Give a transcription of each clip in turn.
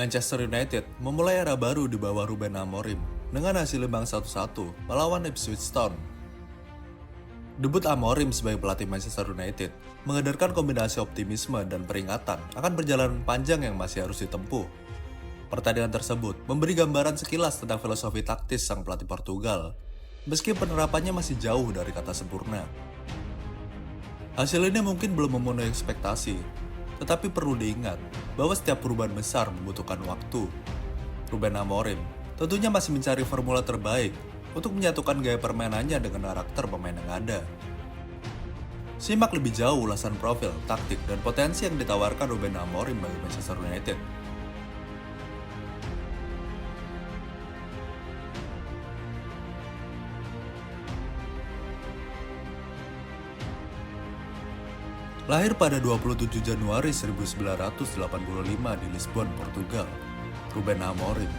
Manchester United memulai era baru di bawah Ruben Amorim dengan hasil imbang 1-1 melawan Ipswich Town. Debut Amorim sebagai pelatih Manchester United mengedarkan kombinasi optimisme dan peringatan akan perjalanan panjang yang masih harus ditempuh. Pertandingan tersebut memberi gambaran sekilas tentang filosofi taktis sang pelatih Portugal, meski penerapannya masih jauh dari kata sempurna. Hasil ini mungkin belum memenuhi ekspektasi, tetapi perlu diingat bahwa setiap perubahan besar membutuhkan waktu. Ruben Amorim tentunya masih mencari formula terbaik untuk menyatukan gaya permainannya dengan karakter pemain yang ada. Simak lebih jauh ulasan profil, taktik, dan potensi yang ditawarkan Ruben Amorim bagi Manchester United. Lahir pada 27 Januari 1985 di Lisbon, Portugal, Ruben Amorim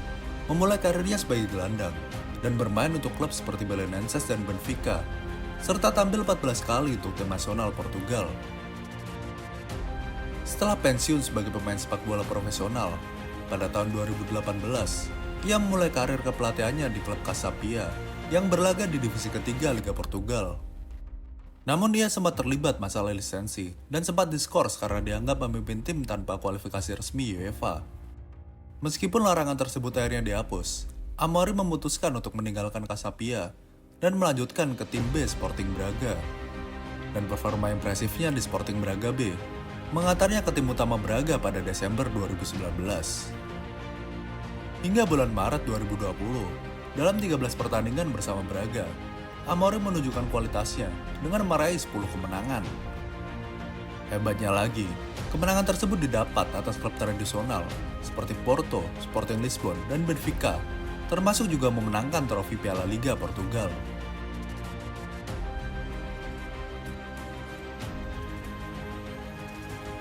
memulai karirnya sebagai gelandang dan bermain untuk klub seperti Belenenses dan Benfica, serta tampil 14 kali untuk tim nasional Portugal. Setelah pensiun sebagai pemain sepak bola profesional, pada tahun 2018, ia memulai karir kepelatihannya di klub Casapia yang berlaga di divisi ketiga Liga Portugal. Namun ia sempat terlibat masalah lisensi dan sempat diskors karena dianggap memimpin tim tanpa kualifikasi resmi UEFA. Meskipun larangan tersebut akhirnya dihapus, Amorim memutuskan untuk meninggalkan Casapia dan melanjutkan ke tim B Sporting Braga. Dan performa impresifnya di Sporting Braga B mengantarnya ke tim utama Braga pada Desember 2019. Hingga bulan Maret 2020, dalam 13 pertandingan bersama Braga, Amorim menunjukkan kualitasnya dengan meraih 10 kemenangan. Hebatnya lagi, kemenangan tersebut didapat atas klub tradisional seperti Porto, Sporting Lisbon, dan Benfica, termasuk juga memenangkan trofi Piala Liga Portugal.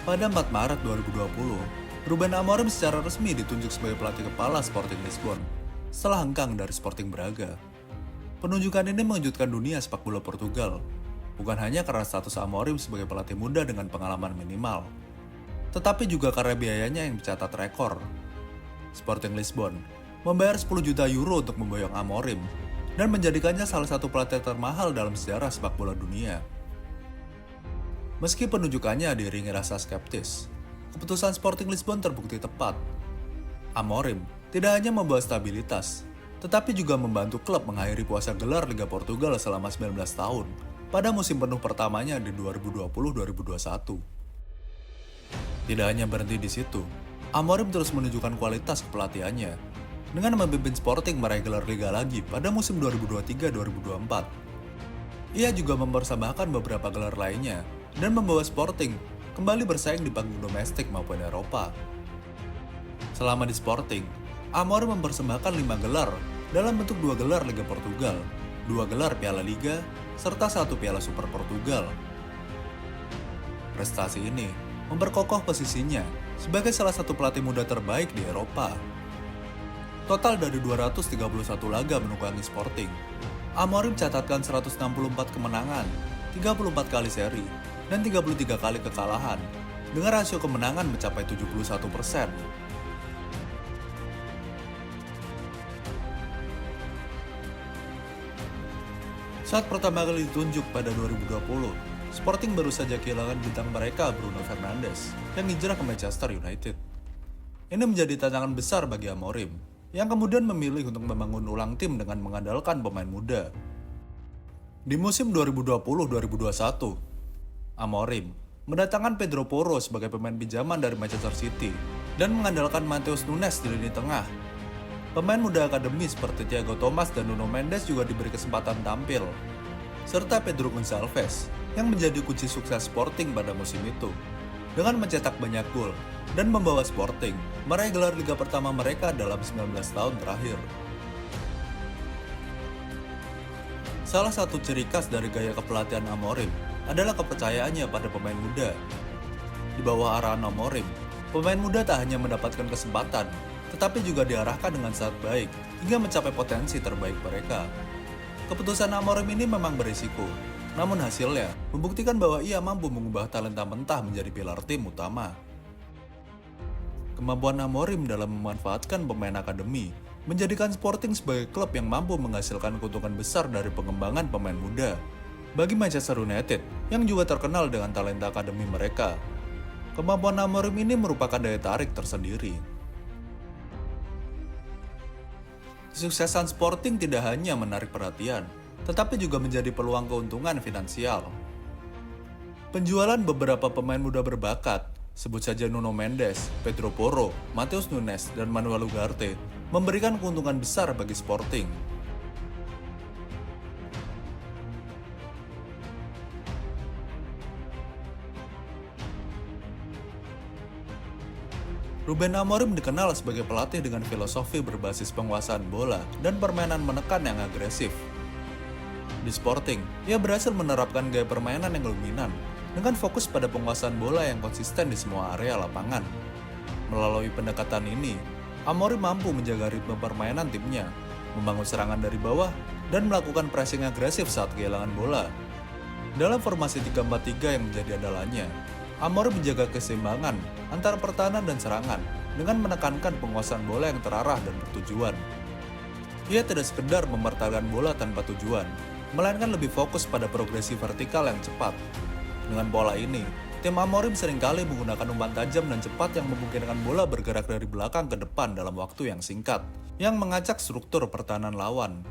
Pada 4 Maret 2020, Ruben Amorim secara resmi ditunjuk sebagai pelatih kepala Sporting Lisbon setelah hengkang dari Sporting Braga. Penunjukan ini mengejutkan dunia sepak bola Portugal, bukan hanya karena status Amorim sebagai pelatih muda dengan pengalaman minimal, tetapi juga karena biayanya yang mencatat rekor. Sporting Lisbon membayar 10 juta euro untuk memboyong Amorim dan menjadikannya salah satu pelatih termahal dalam sejarah sepak bola dunia. Meski penunjukannya diiringi rasa skeptis, keputusan Sporting Lisbon terbukti tepat. Amorim tidak hanya membawa stabilitas, tetapi juga membantu klub mengakhiri puasa gelar Liga Portugal selama 19 tahun pada musim penuh pertamanya di 2020-2021. Tidak hanya berhenti di situ, Amorim terus menunjukkan kualitas kepelatihannya dengan memimpin Sporting meraih gelar Liga lagi pada musim 2023-2024. Ia juga mempersembahkan beberapa gelar lainnya dan membawa Sporting kembali bersaing di panggung domestik maupun Eropa. Selama di Sporting, Amorim mempersembahkan 5 gelar dalam bentuk 2 gelar Liga Portugal, 2 gelar Piala Liga, serta 1 Piala Super Portugal. Prestasi ini memperkokoh posisinya sebagai salah satu pelatih muda terbaik di Eropa. Total dari 231 laga menunggangi Sporting, Amorim catatkan 164 kemenangan, 34 kali seri, dan 33 kali kekalahan, dengan rasio kemenangan mencapai 71%. Saat pertama kali ditunjuk pada 2020, Sporting baru saja kehilangan bintang mereka Bruno Fernandes yang hijrah ke Manchester United. Ini menjadi tantangan besar bagi Amorim, yang kemudian memilih untuk membangun ulang tim dengan mengandalkan pemain muda. Di musim 2020-2021, Amorim mendatangkan Pedro Porro sebagai pemain pinjaman dari Manchester City dan mengandalkan Matheus Nunes di lini tengah. Pemain muda akademi seperti Thiago Thomas dan Nuno Mendes juga diberi kesempatan tampil, serta Pedro Gonçalves yang menjadi kunci sukses Sporting pada musim itu, dengan mencetak banyak gol dan membawa Sporting meraih gelar liga pertama mereka dalam 19 tahun terakhir. Salah satu ciri khas dari gaya kepelatihan Amorim adalah kepercayaannya pada pemain muda. Di bawah arahan Amorim, pemain muda tak hanya mendapatkan kesempatan, tetapi juga diarahkan dengan sangat baik hingga mencapai potensi terbaik mereka. Keputusan Amorim ini memang berisiko, namun hasilnya membuktikan bahwa ia mampu mengubah talenta mentah menjadi pilar tim utama. Kemampuan Amorim dalam memanfaatkan pemain akademi menjadikan Sporting sebagai klub yang mampu menghasilkan keuntungan besar dari pengembangan pemain muda. Bagi Manchester United, yang juga terkenal dengan talenta akademi mereka, kemampuan Amorim ini merupakan daya tarik tersendiri. Kesuksesan Sporting tidak hanya menarik perhatian, tetapi juga menjadi peluang keuntungan finansial. Penjualan beberapa pemain muda berbakat, sebut saja Nuno Mendes, Pedro Porro, Matheus Nunes, dan Manuel Ugarte, memberikan keuntungan besar bagi Sporting. Ruben Amorim dikenal sebagai pelatih dengan filosofi berbasis penguasaan bola dan permainan menekan yang agresif. Di Sporting, ia berhasil menerapkan gaya permainan yang dominan dengan fokus pada penguasaan bola yang konsisten di semua area lapangan. Melalui pendekatan ini, Amorim mampu menjaga ritme permainan timnya, membangun serangan dari bawah, dan melakukan pressing agresif saat kehilangan bola. Dalam formasi 3-4-3 yang menjadi andalannya, Amorim menjaga keseimbangan antara pertahanan dan serangan dengan menekankan penguasaan bola yang terarah dan bertujuan. Ia tidak sekedar memertahankan bola tanpa tujuan, melainkan lebih fokus pada progresi vertikal yang cepat. Dengan pola ini, tim Amorim seringkali menggunakan umpan tajam dan cepat yang memungkinkan bola bergerak dari belakang ke depan dalam waktu yang singkat, yang mengacak struktur pertahanan lawan.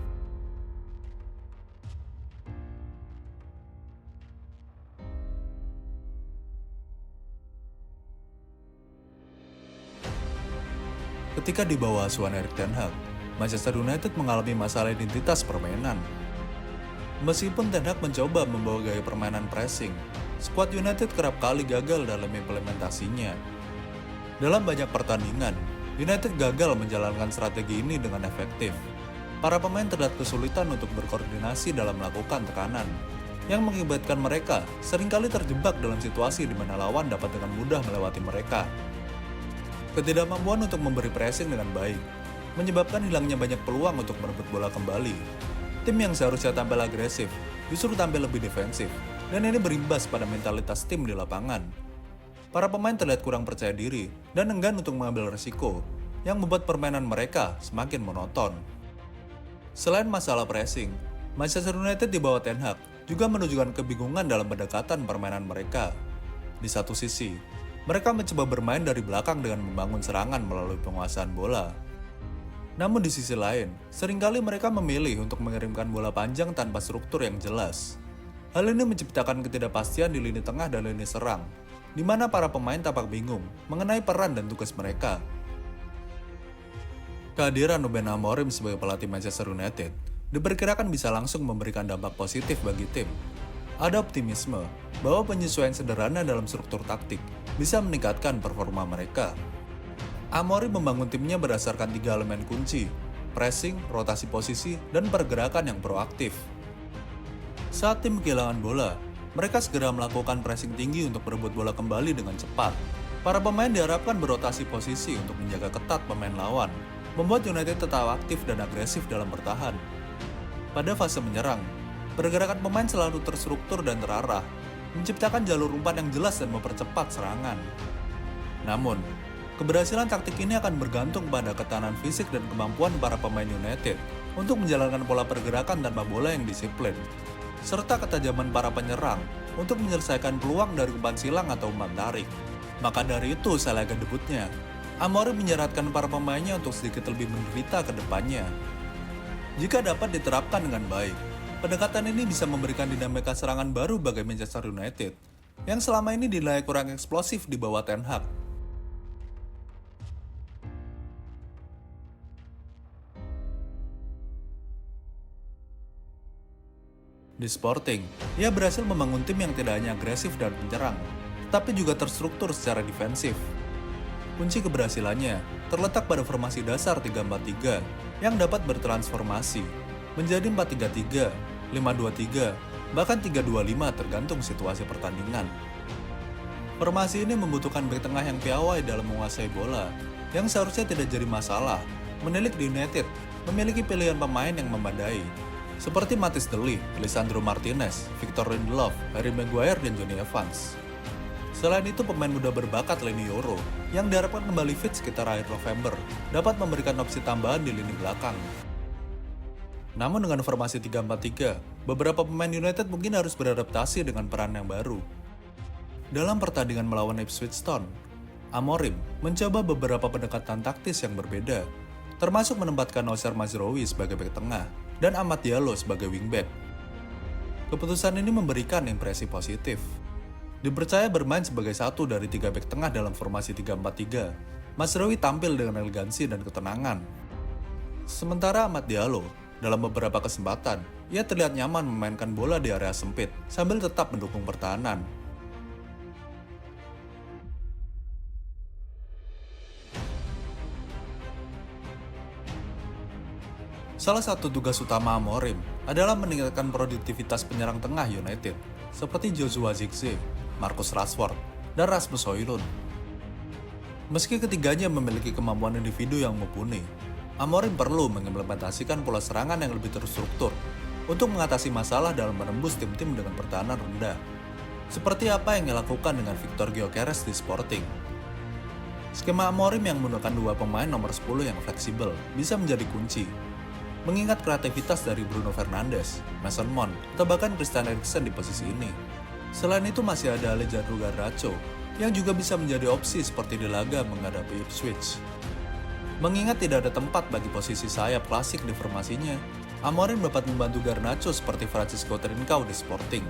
Ketika di bawah asuhan Erik ten Hag, Manchester United mengalami masalah identitas permainan. Meskipun ten Hag mencoba membawa gaya permainan pressing, skuad United kerap kali gagal dalam implementasinya. Dalam banyak pertandingan, United gagal menjalankan strategi ini dengan efektif. Para pemain terlihat kesulitan untuk berkoordinasi dalam melakukan tekanan, yang mengakibatkan mereka seringkali terjebak dalam situasi di mana lawan dapat dengan mudah melewati mereka. Ketidakmampuan untuk memberi pressing dengan baik menyebabkan hilangnya banyak peluang untuk merebut bola kembali. Tim yang seharusnya tampil agresif justru tampil lebih defensif, dan ini berimbas pada mentalitas tim di lapangan. Para pemain terlihat kurang percaya diri dan enggan untuk mengambil resiko, yang membuat permainan mereka semakin monoton. Selain masalah pressing, Manchester United di bawah ten Hag juga menunjukkan kebingungan dalam pendekatan permainan mereka. Di satu sisi, mereka mencoba bermain dari belakang dengan membangun serangan melalui penguasaan bola. Namun di sisi lain, seringkali mereka memilih untuk mengirimkan bola panjang tanpa struktur yang jelas. Hal ini menciptakan ketidakpastian di lini tengah dan lini serang, di mana para pemain tampak bingung mengenai peran dan tugas mereka. Kehadiran Ruben Amorim sebagai pelatih Manchester United diperkirakan bisa langsung memberikan dampak positif bagi tim. Ada optimisme bahwa penyesuaian sederhana dalam struktur taktik bisa meningkatkan performa mereka. Amorim membangun timnya berdasarkan 3 elemen kunci: pressing, rotasi posisi, dan pergerakan yang proaktif. Saat tim kehilangan bola, mereka segera melakukan pressing tinggi untuk berebut bola kembali dengan cepat. Para pemain diharapkan berotasi posisi untuk menjaga ketat pemain lawan, membuat United tetap aktif dan agresif dalam bertahan. Pada fase menyerang, pergerakan pemain selalu terstruktur dan terarah, menciptakan jalur umpan yang jelas dan mempercepat serangan. Namun, keberhasilan taktik ini akan bergantung pada ketahanan fisik dan kemampuan para pemain United untuk menjalankan pola pergerakan tanpa bola yang disiplin, serta ketajaman para penyerang untuk menyelesaikan peluang dari umpan silang atau umpan tarik. Maka dari itu, usai laga debutnya, Amorim menyeratkan para pemainnya untuk sedikit lebih menderita ke depannya. Jika dapat diterapkan dengan baik, pendekatan ini bisa memberikan dinamika serangan baru bagi Manchester United, yang selama ini dinilai kurang eksplosif di bawah ten Hag. Di Sporting, ia berhasil membangun tim yang tidak hanya agresif dan menyerang, tapi juga terstruktur secara defensif. Kunci keberhasilannya terletak pada formasi dasar 3-4-3 yang dapat bertransformasi menjadi 4-3-3, 5-2-3, bahkan 3-2-5 tergantung situasi pertandingan. Formasi ini membutuhkan bek tengah yang piawai dalam menguasai bola, yang seharusnya tidak jadi masalah. Menilik di United memiliki pilihan pemain yang memadai, seperti Mathis De Ligt, Lisandro Martinez, Victor Lindelof, Harry Maguire, dan Jonny Evans. Selain itu, pemain muda berbakat Leny Yoro yang diharapkan kembali fit sekitar akhir November dapat memberikan opsi tambahan di lini belakang. Namun dengan formasi 3-4-3, beberapa pemain United mungkin harus beradaptasi dengan peran yang baru. Dalam pertandingan melawan Ipswich Town, Amorim mencoba beberapa pendekatan taktis yang berbeda, termasuk menempatkan Noussair Mazraoui sebagai bek tengah dan Amad Diallo sebagai wingback. Keputusan ini memberikan impresi positif. Dipercaya bermain sebagai satu dari 3 bek tengah dalam formasi 3-4-3, Mazraoui tampil dengan elegansi dan ketenangan. Sementara Amad Diallo, dalam beberapa kesempatan, ia terlihat nyaman memainkan bola di area sempit sambil tetap mendukung pertahanan. Salah satu tugas utama Amorim adalah meningkatkan produktivitas penyerang tengah United, seperti Joshua Zirkzee, Marcus Rashford, dan Rasmus Højlund. Meski ketiganya memiliki kemampuan individu yang mumpuni, Amorim perlu mengimplementasikan pola serangan yang lebih terstruktur untuk mengatasi masalah dalam menembus tim-tim dengan pertahanan rendah, seperti apa yang dilakukan dengan Victor Gyökeres di Sporting. Skema Amorim yang menggunakan 2 pemain nomor 10 yang fleksibel bisa menjadi kunci, mengingat kreativitas dari Bruno Fernandes, Mason Mount, atau bahkan Christian Eriksen di posisi ini. Selain itu masih ada Alejandro Garnacho yang juga bisa menjadi opsi seperti di laga menghadapi Ipswich. Mengingat tidak ada tempat bagi posisi sayap klasik di formasinya, Amorim dapat membantu Garnacho seperti Francisco Trincao di Sporting,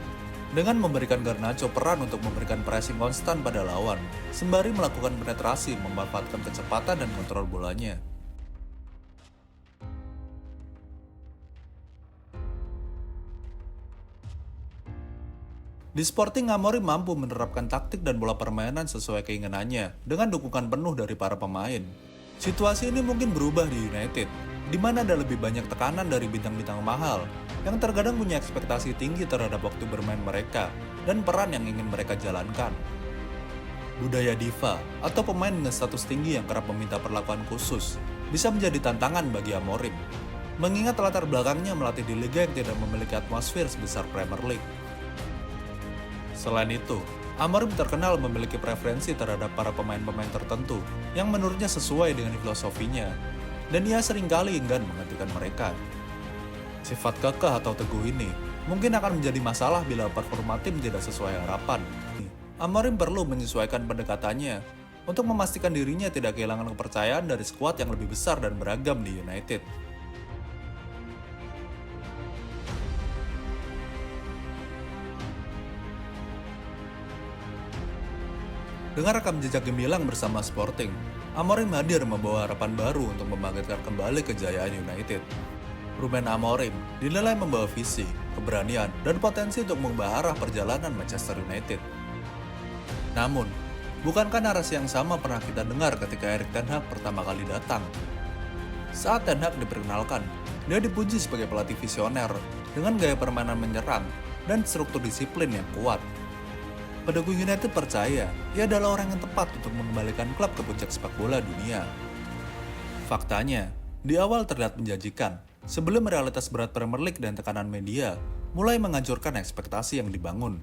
dengan memberikan Garnacho peran untuk memberikan pressing konstan pada lawan, sembari melakukan penetrasi memanfaatkan kecepatan dan kontrol bolanya. Di Sporting, Amorim mampu menerapkan taktik dan bola permainan sesuai keinginannya dengan dukungan penuh dari para pemain. Situasi ini mungkin berubah di United, di mana ada lebih banyak tekanan dari bintang-bintang mahal yang terkadang punya ekspektasi tinggi terhadap waktu bermain mereka dan peran yang ingin mereka jalankan. Budaya diva atau pemain dengan status tinggi yang kerap meminta perlakuan khusus bisa menjadi tantangan bagi Amorim, mengingat latar belakangnya melatih di liga yang tidak memiliki atmosfer sebesar Premier League. Selain itu, Amorim terkenal memiliki preferensi terhadap para pemain-pemain tertentu yang menurutnya sesuai dengan filosofinya, dan ia seringkali enggan menggantikan mereka. Sifat kekeh atau teguh ini mungkin akan menjadi masalah bila performa tim tidak sesuai harapan. Amorim perlu menyesuaikan pendekatannya untuk memastikan dirinya tidak kehilangan kepercayaan dari skuad yang lebih besar dan beragam di United. Dengan rekam jejak gemilang bersama Sporting, Amorim hadir membawa harapan baru untuk membangkitkan kembali kejayaan United. Ruben Amorim dinilai membawa visi, keberanian, dan potensi untuk mengubah arah perjalanan Manchester United. Namun, bukankah narasi yang sama pernah kita dengar ketika Erik ten Hag pertama kali datang? Saat ten Hag diperkenalkan, dia dipuji sebagai pelatih visioner dengan gaya permainan menyerang dan struktur disiplin yang kuat. Pendukung United percaya ia adalah orang yang tepat untuk mengembalikan klub ke puncak sepak bola dunia. Faktanya, di awal terlihat menjanjikan, sebelum realitas berat Premier League dan tekanan media mulai menghancurkan ekspektasi yang dibangun.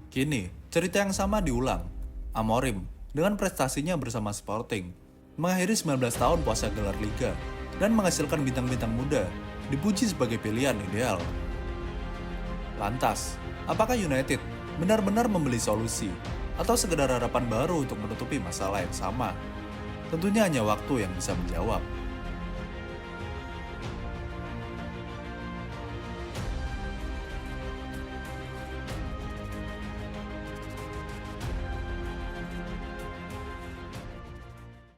Kini, cerita yang sama diulang. Amorim, dengan prestasinya bersama Sporting, mengakhiri 19 tahun puasa gelar Liga dan menghasilkan bintang-bintang muda, dipuji sebagai pilihan ideal. Lantas, apakah United benar-benar membeli solusi atau sekedar harapan baru untuk menutupi masalah yang sama? Tentunya hanya waktu yang bisa menjawab.